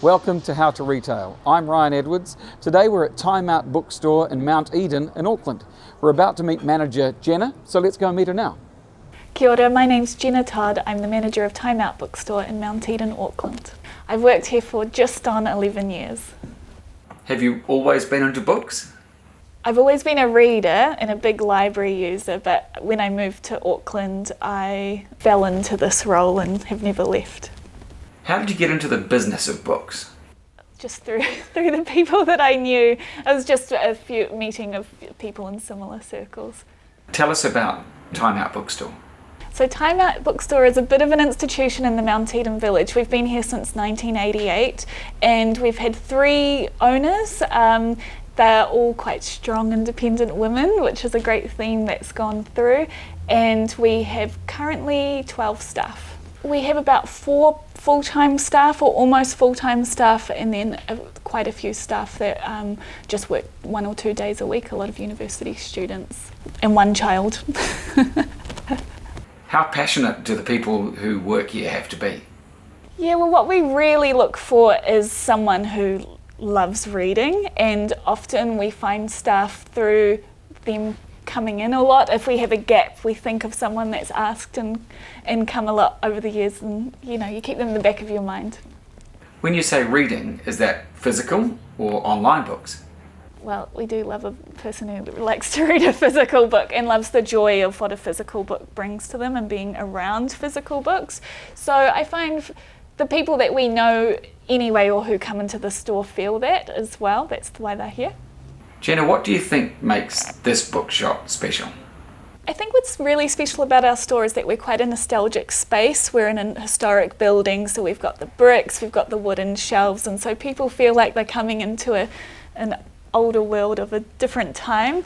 Welcome to How to Retail. I'm Ryan Edwards. Today we're at Out Bookstore in Mount Eden in Auckland. We're about to meet manager Jenna, so let's go and meet her now. Kia ora, my name's Jenna Todd. I'm the manager of Out Bookstore in Mount Eden, Auckland. I've worked here for just on 11 years. Have you always been into books? I've always been a reader and a big library user, but when I moved to Auckland, I fell into this role and have never left. How did you get into the business of books? Just through the people that I knew. It was just a meeting of people in similar circles. Tell us about Out Bookstore. So Out Bookstore is a bit of an institution in the Mount Eden village. We've been here since 1988 and we've had 3 owners. They're all quite strong, independent women, which is a great theme that's gone through. And we have currently 12 staff. We have about 4 full-time staff or almost full-time staff, and then quite a few staff that just work 1 or 2 days a week, a lot of university students, and 1 child. How passionate do the people who work here have to be? Yeah, well, what we really look for is someone who loves reading, and often we find staff through them coming in a lot. If we have a gap, we think of someone that's asked and come a lot over the years, and you keep them in the back of your mind. When you say reading, is that physical or online books? Well, we do love a person who likes to read a physical book and loves the joy of what a physical book brings to them and being around physical books. So I find the people that we know anyway or who come into the store feel that as well. That's why they're here. Jenna, what do you think makes this bookshop special? I think what's really special about our store is that we're quite a nostalgic space. We're in a historic building, so we've got the bricks, we've got the wooden shelves, and so people feel like they're coming into an older world of a different time.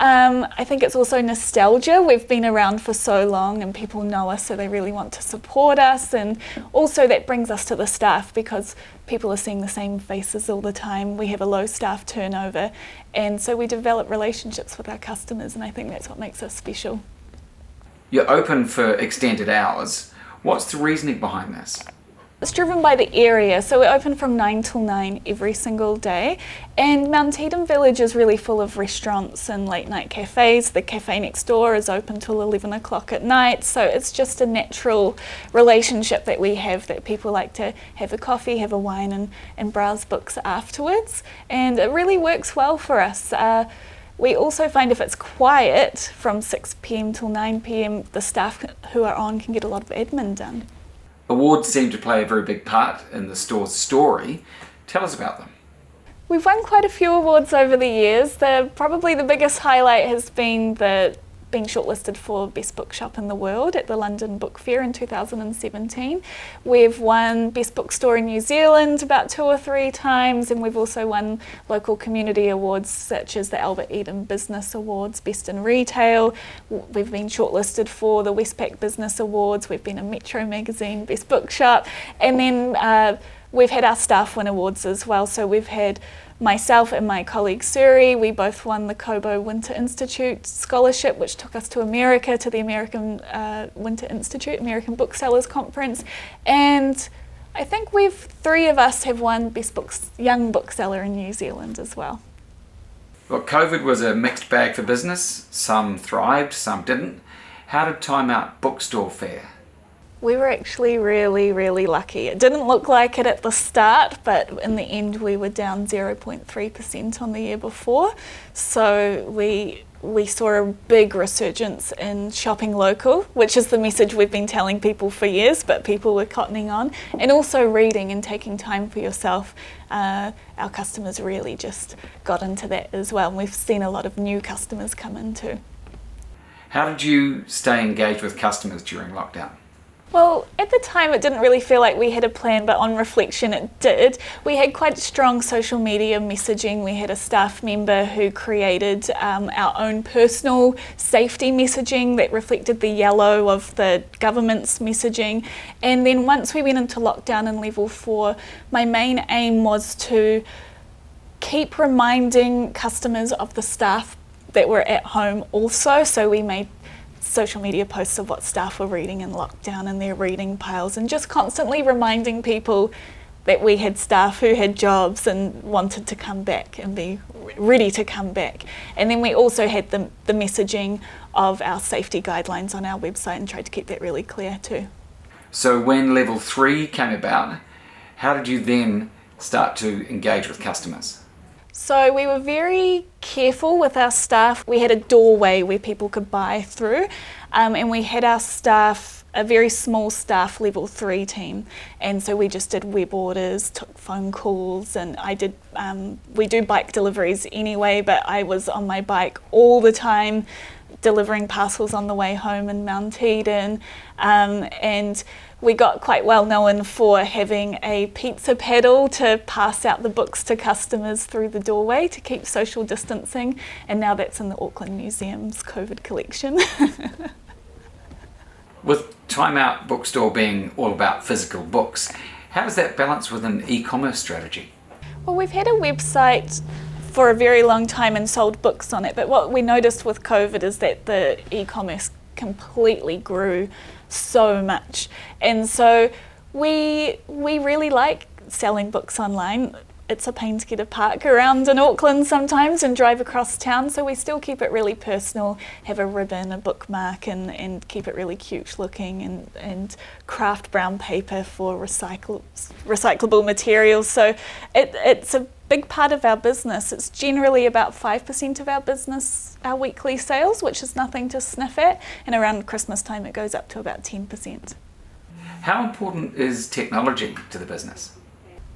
I think it's also nostalgia. We've been around for so long and people know us, so they really want to support us, and also that brings us to the staff because people are seeing the same faces all the time. We have a low staff turnover, and so we develop relationships with our customers, and I think that's what makes us special. You're open for extended hours. What's the reasoning behind this? It's driven by the area, so we're open from 9 till 9 every single day, and Mount Eden Village is really full of restaurants and late night cafes. The cafe next door is open till 11 o'clock at night, so it's just a natural relationship that we have, that people like to have a coffee, have a wine and browse books afterwards, and it really works well for us. We also find if it's quiet from 6 p.m. till 9 p.m, the staff who are on can get a lot of admin done. Awards seem to play a very big part in the store's story. Tell us about them. We've won quite a few awards over the years. Probably the biggest highlight has been being shortlisted for Best Bookshop in the World at the London Book Fair in 2017. We've won Best Bookstore in New Zealand about 2 or 3 times, and we've also won local community awards such as the Albert Eden Business Awards, Best in Retail. We've been shortlisted for the Westpac Business Awards. We've been in Metro Magazine Best Bookshop, and then we've had our staff win awards as well. So we've had myself and my colleague Suri, we both won the Kobo Winter Institute Scholarship, which took us to America, to the American Winter Institute, American Booksellers Conference. And I think 3 of us have won Best Young Bookseller in New Zealand as well. Well, COVID was a mixed bag for business. Some thrived, some didn't. How did Out Bookstore fare? We were actually really, really lucky. It didn't look like it at the start, but in the end we were down 0.3% on the year before. So we saw a big resurgence in shopping local, which is the message we've been telling people for years, but people were cottoning on. And also reading and taking time for yourself. Our customers really just got into that as well. And we've seen a lot of new customers come in too. How did you stay engaged with customers during lockdown? Well, at the time it didn't really feel like we had a plan, but on reflection it did. We had quite strong social media messaging. We had a staff member who created our own personal safety messaging that reflected the yellow of the government's messaging. And then once we went into lockdown in level 4, my main aim was to keep reminding customers of the staff that were at home also. So we made social media posts of what staff were reading in lockdown and their reading piles, and just constantly reminding people that we had staff who had jobs and wanted to come back and be ready to come back. And then we also had the messaging of our safety guidelines on our website and tried to keep that really clear too. So when level 3 came about, how did you then start to engage with customers? So we were very careful with our staff. We had a doorway where people could buy through, and we had our staff, a very small staff level 3 team, and so we just did web orders, took phone calls, and we do bike deliveries anyway, but I was on my bike all the time delivering parcels on the way home in Mount Eden, and we got quite well known for having a pizza pedal to pass out the books to customers through the doorway to keep social distancing, and now that's in the Auckland Museum's COVID collection. With Time Out Bookstore being all about physical books, how does that balance with an e-commerce strategy? Well, we've had a website for a very long time and sold books on it, but what we noticed with COVID is that the e-commerce completely grew so much, and so we really like selling books online. It's a pain to get a park around in Auckland sometimes and drive across town, so we still keep it really personal, have a ribbon, a bookmark, and keep it really cute looking, and craft brown paper for recyclable materials. So it's a big part of our business. It's generally about 5% of our business, our weekly sales, which is nothing to sniff at, and around Christmas time it goes up to about 10%. How important is technology to the business?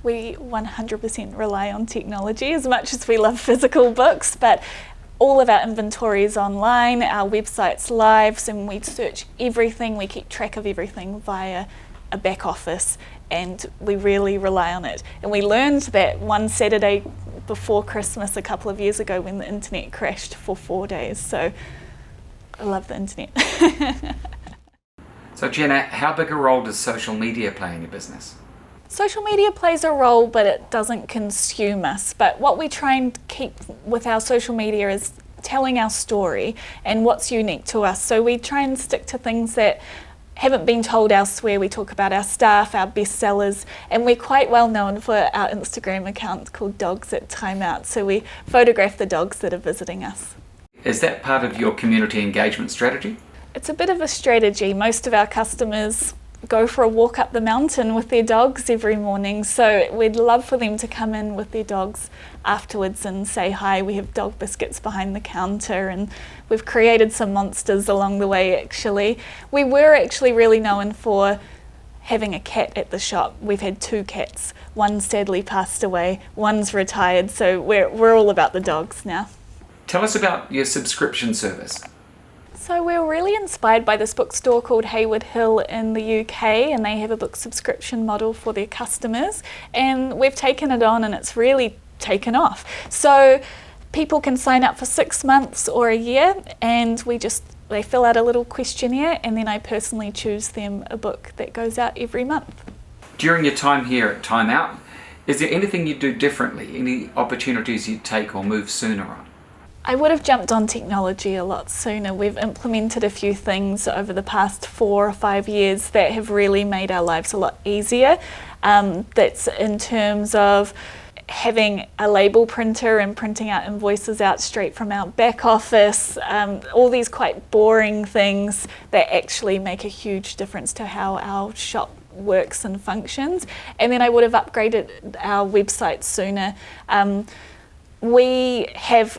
We 100% rely on technology as much as we love physical books, but all of our inventory is online, our website's live, and we search everything, we keep track of everything via a back office, and we really rely on it. And we learned that one Saturday before Christmas a couple of years ago when the internet crashed for 4 days, so I love the internet. So Jenna, how big a role does social media play in your business? Social media plays a role, but it doesn't consume us. But what we try and keep with our social media is telling our story and what's unique to us. So we try and stick to things that haven't been told elsewhere. We talk about our staff, our bestsellers, and we're quite well known for our Instagram account called Dogs at Time Out. So we photograph the dogs that are visiting us. Is that part of your community engagement strategy? It's a bit of a strategy. Most of our customers go for a walk up the mountain with their dogs every morning, so we'd love for them to come in with their dogs afterwards and say hi. We have dog biscuits behind the counter, and we've created some monsters along the way actually. We were actually really known for having a cat at the shop. We've had 2 cats. One sadly passed away, one's retired, so we're all about the dogs now. Tell us about your subscription service. So we were really inspired by this bookstore called Hayward Hill in the UK, and they have a book subscription model for their customers, and we've taken it on and it's really taken off. So people can sign up for 6 months or a year, and they fill out a little questionnaire, and then I personally choose them a book that goes out every month. During your time here at Time Out, is there anything you do differently? Any opportunities you take or move sooner on? I would have jumped on technology a lot sooner. We've implemented a few things over the past 4 or 5 years that have really made our lives a lot easier. That's in terms of having a label printer and printing out invoices out straight from our back office, all these quite boring things that actually make a huge difference to how our shop works and functions. And then I would have upgraded our website sooner. We have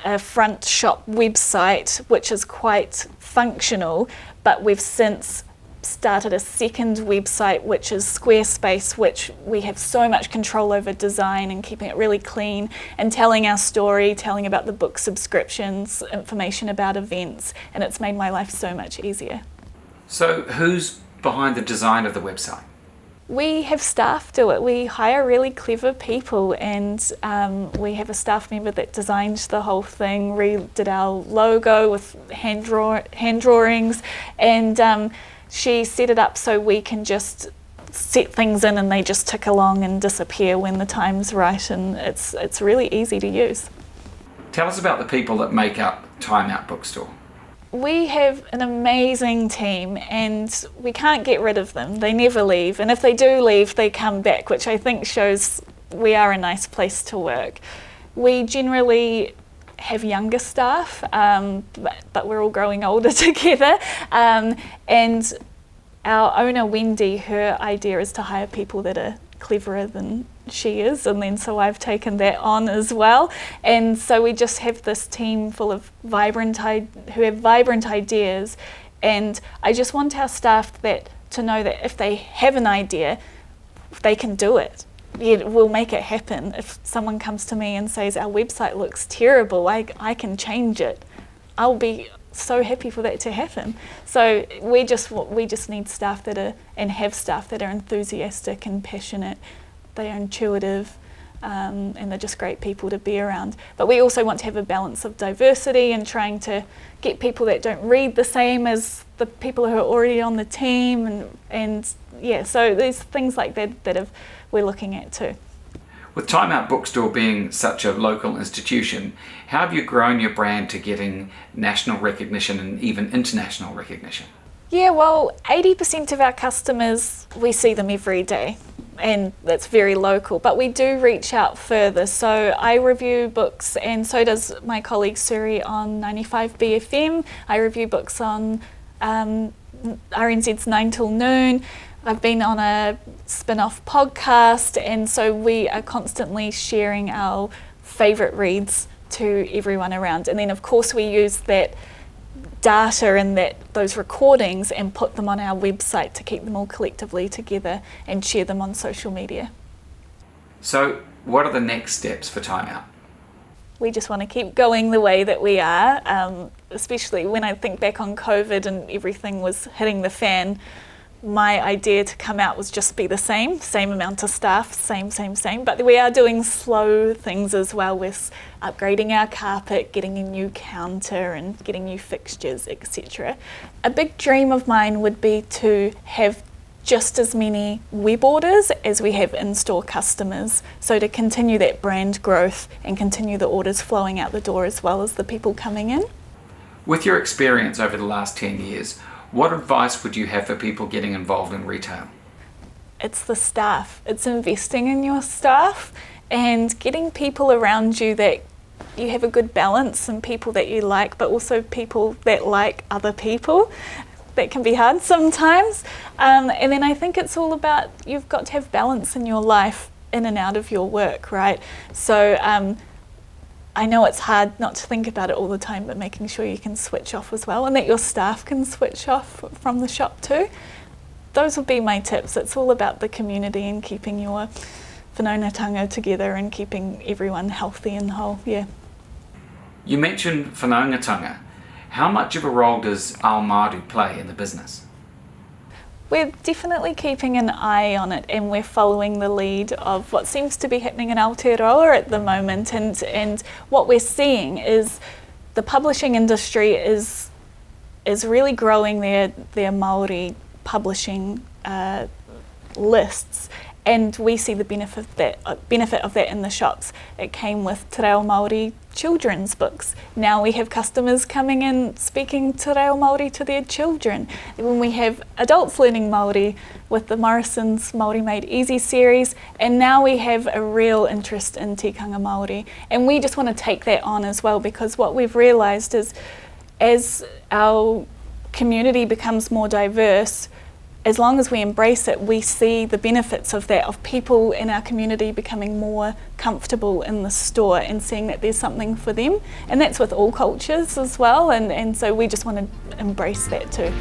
a front shop website which is quite functional, but we've since started a second website which is Squarespace, which we have so much control over design and keeping it really clean and telling our story, telling about the book subscriptions, information about events, and it's made my life so much easier. So who's behind the design of the website? We have staff do it. We hire really clever people, and we have a staff member that designed the whole thing, redid our logo with hand drawings, and she set it up so we can just set things in and they just tick along and disappear when the time's right, and it's really easy to use. Tell us about the people that make up Time Out Bookstore. We have an amazing team and we can't get rid of them. They never leave. And if they do leave, they come back, which I think shows we are a nice place to work. We generally have younger staff, but we're all growing older together. And our owner, Wendy, her idea is to hire people that are cleverer than she is, and then so I've taken that on as well. And so we just have this team full of who have vibrant ideas, and I just want our staff to know that if they have an idea, they can do it. We'll make it happen. If someone comes to me and says our website looks terrible, I can change it, I'll be so happy for that to happen. So we just need staff have staff that are enthusiastic and passionate. They are intuitive, and they're just great people to be around. But we also want to have a balance of diversity and trying to get people that don't read the same as the people who are already on the team, and so there's things like that we're looking at too. With Time Out Bookstore being such a local institution, how have you grown your brand to getting national recognition and even international recognition? Yeah, well, 80% of our customers, we see them every day, and that's very local, but we do reach out further. So I review books, and so does my colleague Suri on 95BFM. I review books on RNZ's 9 Till Noon. I've been on a spin-off podcast, and so we are constantly sharing our favourite reads to everyone around. And then of course we use that data and those recordings and put them on our website to keep them all collectively together and share them on social media. So what are the next steps for Time Out? We just want to keep going the way that we are, especially when I think back on COVID and everything was hitting the fan. My idea to come out was just be the same amount of staff, same. But we are doing slow things as well with upgrading our carpet, getting a new counter and getting new fixtures, etc. A big dream of mine would be to have just as many web orders as we have in-store customers. So to continue that brand growth and continue the orders flowing out the door as well as the people coming in. With your experience over the last 10 years, what advice would you have for people getting involved in retail? It's the staff. It's investing in your staff and getting people around you that you have a good balance, and people that you like, but also people that like other people. That can be hard sometimes. And then I think it's all about, you've got to have balance in your life in and out of your work, right? So I know it's hard not to think about it all the time, but making sure you can switch off as well, and that your staff can switch off from the shop too. Those would be my tips. It's all about the community and keeping your whanaungatanga together and keeping everyone healthy and whole, yeah. You mentioned whanaungatanga. How much of a role does Almardu play in the business? We're definitely keeping an eye on it, and we're following the lead of what seems to be happening in Aotearoa at the moment. And what we're seeing is the publishing industry is really growing their Māori publishing lists, and we see the benefit of that in the shops. It came with Te Reo Māori children's books. Now we have customers coming in speaking Te Reo Māori to their children. When we have adults learning Māori with the Morrison's Māori Made Easy series, and now we have a real interest in tikanga Māori. And we just want to take that on as well, because what we've realised is as our community becomes more diverse, as long as we embrace it, we see the benefits of that, of people in our community becoming more comfortable in the store and seeing that there's something for them. And that's with all cultures as well, and so we just want to embrace that too.